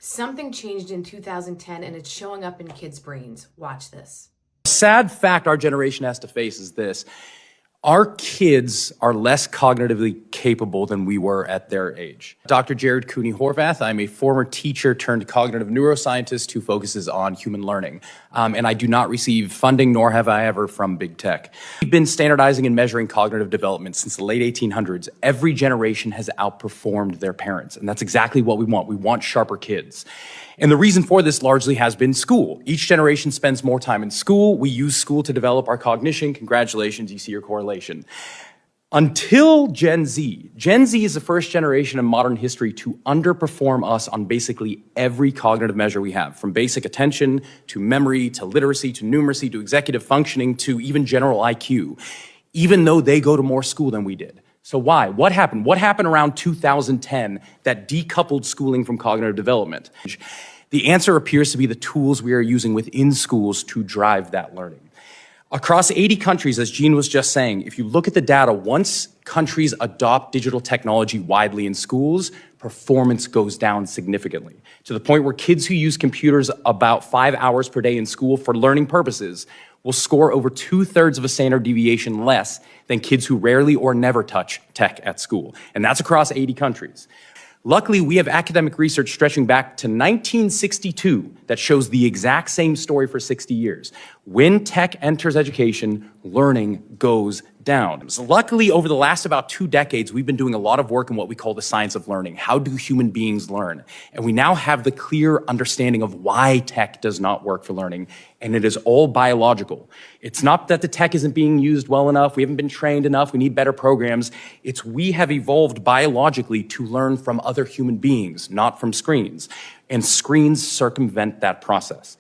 Something changed in 2010 and it's showing up in kids' brains. Watch this. Sad fact our generation has to face is this. Our kids are less cognitively capable than we were at their age. Dr. Jared Cooney-Horvath, I'm a former teacher turned cognitive neuroscientist who focuses on human learning. And I do not receive funding, nor have I ever, from big tech. We've been standardizing and measuring cognitive development since the late 1800s. Every generation has outperformed their parents, and that's exactly what we want. We want sharper kids. And the reason for this largely has been school. Each generation spends more time in school. We use school to develop our cognition. Congratulations, you see your correlation. Until Gen Z. Gen Z is the first generation in modern history to underperform us on basically every cognitive measure we have, from basic attention, to memory, to literacy, to numeracy, to executive functioning, to even general IQ, even though they go to more school than we did. So why? What happened? What happened around 2010 that decoupled schooling from cognitive development? The answer appears to be the tools we are using within schools to drive that learning. Across 80 countries, as Jean was just saying, if you look at the data, once countries adopt digital technology widely in schools, performance goes down significantly, to the point where kids who use computers about 5 hours per day in school for learning purposes will score over 2/3 of a standard deviation less than kids who rarely or never touch tech at school. And that's across 80 countries. Luckily, we have academic research stretching back to 1962 that shows the exact same story for 60 years. When tech enters education, learning goes down. So luckily, over the last about 2 decades, we've been doing a lot of work in what we call the science of learning. How do human beings learn? And we now have the clear understanding of why tech does not work for learning, and it is all biological. It's not that the tech isn't being used well enough, we haven't been trained enough, we need better programs. It's we have evolved biologically to learn from other human beings, not from screens. And screens circumvent that process.